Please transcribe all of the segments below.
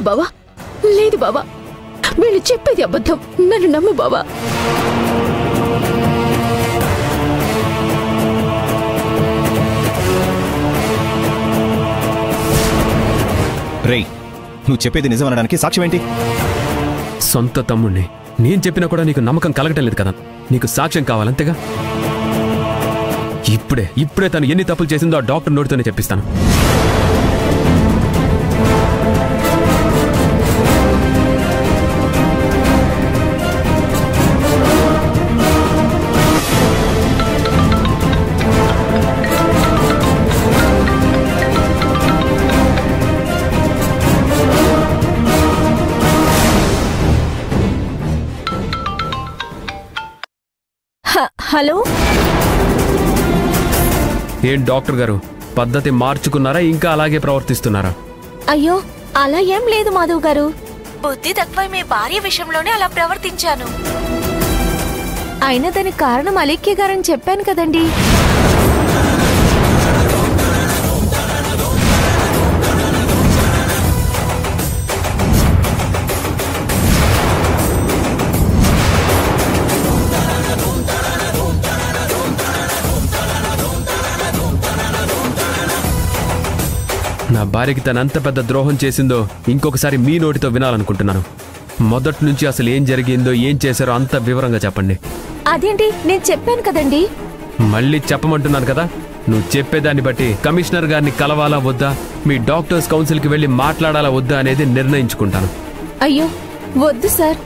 బావా, లేదు బావా, వీళ్ళు చెప్పేది అబద్ధం. నన్ను నమ్ము బావా. రేయ్, నువ్వు చెప్పేది నిజం అనడానికి సాక్ష్యం ఏంటి? సొంత తమ్ముణ్ణి నేను చెప్పినా కూడా నీకు నమ్మకం కలగటం లేదు కదా. నీకు సాక్ష్యం కావాలంతేగా. ఇప్పుడే తను ఎన్ని తప్పులు చేసిందో ఆ డాక్టర్ నోటితోనే చెప్పిస్తాను. హలో, ఏం డాక్టర్ గారు, పద్ధతి మార్చుకున్నారా, ఇంకా అలాగే ప్రవర్తిస్తున్నారా? అయ్యో అలా ఏం లేదు మాధవ్ గారు. బుద్ధి తక్కువ మీ భార్య విషయంలోనే అలా ప్రవర్తించాను. అయినా దానికి కారణం అలేఖ్య గారని చెప్పాను కదండి. నా భార్యకి తనంత పెద్ద ద్రోహం చేసిందో ఇంకొకసారి మీ నోటితో వినాలనుకుంటున్నాను. మొదటి నుంచి అసలు ఏం జరిగిందో, ఏం చేశారో అంత వివరంగా చెప్పండి. అదేంటి, నేను చెప్పాను కదండి. మళ్ళీ చెప్పమంటున్నాను కదా. నువ్వు చెప్పేదాన్ని బట్టి కమిషనర్ గారిని కలవాలా వద్దా, మీ డాక్టర్స్ కౌన్సిల్కి వెళ్ళి మాట్లాడాలా వద్దా అనేది నిర్ణయించుకుంటాను. అయ్యో వద్దు సార్,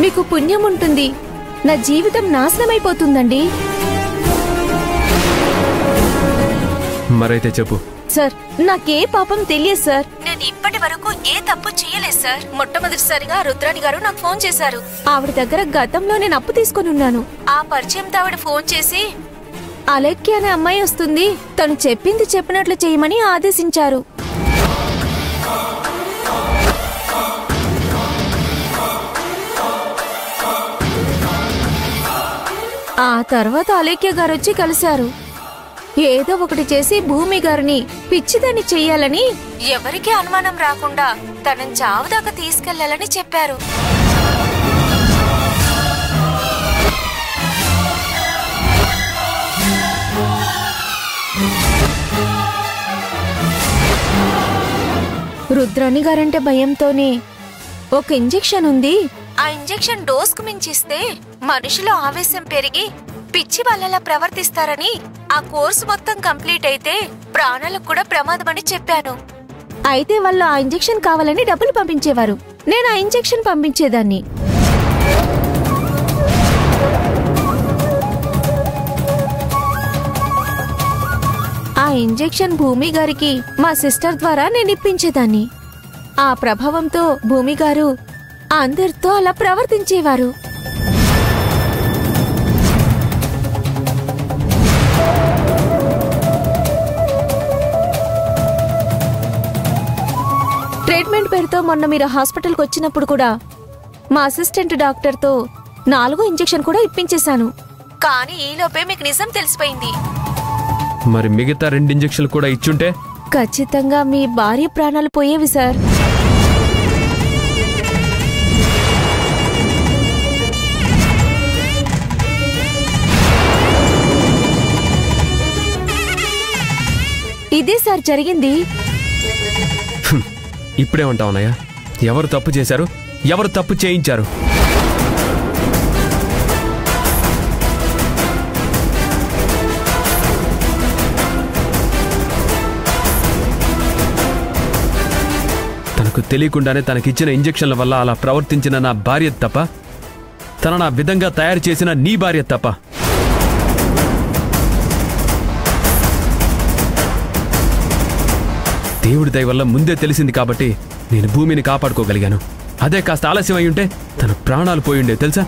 మీకు పుణ్యం ఉంటుంది. నా జీవితం నాశనమైపోతుందండి. మరైతే చెప్పు. సార్, నాకే పాపం తెలియదు సార్. నేను ఇప్పటి వరకు ఏ తప్పు చేయలేదు సార్. మొట్టమొదటిసారిగా రుద్రాణి గారు నాకు ఫోన్ చేశారు. ఆవిడ దగ్గర గతంలో నేను అప్పు తీసుకుని ఉన్నాను. ఆ పరిచయంతో ఆవిడ ఫోన్ చేసి, అలేఖ్య అనే అమ్మాయి వస్తుంది, తను చెప్పింది చెప్పినట్లు చేయమని ఆదేశించారు. ఆ తర్వాత అలేఖ్య గారు వచ్చి కలిశారు. ఏదో ఒకటి చేసి భూమి గారిని పిచ్చిదాన్ని చెయ్యాలని, ఎవరికీ అనుమానం రాకుండా తనని చావుదాకా తీసుకెళ్లాలని చెప్పారు. రుద్రాణి గారంటే భయంతోనే ఒక ఇంజెక్షన్ ఉంది, ఆ ఇంజెక్షన్ డోస్ కు మించిస్తే మనుషులో ఆవేశం పెరిగి పిచ్చి వాళ్ళలా ప్రవర్తిస్తారని, ఆ కోర్సు మొత్తం కంప్లీట్ అయితే ప్రాణాలకు కూడా ప్రమాదమని చెప్పాను. అయితే వాళ్ళు ఆ ఇంజెక్షన్ కావాలని డబ్బులు పంపించేవారు. నేను ఆ ఇంజెక్షన్ పంపించేదాన్ని. ఆ ఇంజెక్షన్ భూమి గారికి మా సిస్టర్ ద్వారా నేను ఇప్పించేదాన్ని. ఆ ప్రభావంతో భూమి గారు అందరితో అలా ప్రవర్తించేవారు. ట్రీట్మెంట్ పేరుతో మొన్న మీరు హాస్పిటల్కి వచ్చినప్పుడు కూడా మా అసిస్టెంట్ డాక్టర్తో 4వ ఇంజెక్షన్ కూడా ఇప్పించేశాను. కానీ ఈలోపే మీకు నిజం తెలిసిపోయింది. మరి మిగతా 2 ఇంజెక్షన్లు కూడా ఇచ్చుంటే ఖచ్చితంగా మీ భార్య ప్రాణాలు పోయేవి సార్. ఇదే సార్ జరిగింది. ఇప్పుడేమంటావునయ్యా? ఎవరు తప్పు చేశారు, ఎవరు తప్పు చేయించారు? తనకు తెలియకుండానే తనకిచ్చిన ఇంజెక్షన్ల వల్ల అలా ప్రవర్తించిన నా భార్య తప్ప, తన నా విధంగా తయారు చేసిన నీ భార్య తప్ప? దేవుడి దయ వల్ల ముందే తెలిసింది కాబట్టి నేను భూమిని కాపాడుకోగలిగాను. అదే కాస్త ఆలస్యం అయి ఉంటే తన ప్రాణాలు పోయిండే తెలుసా?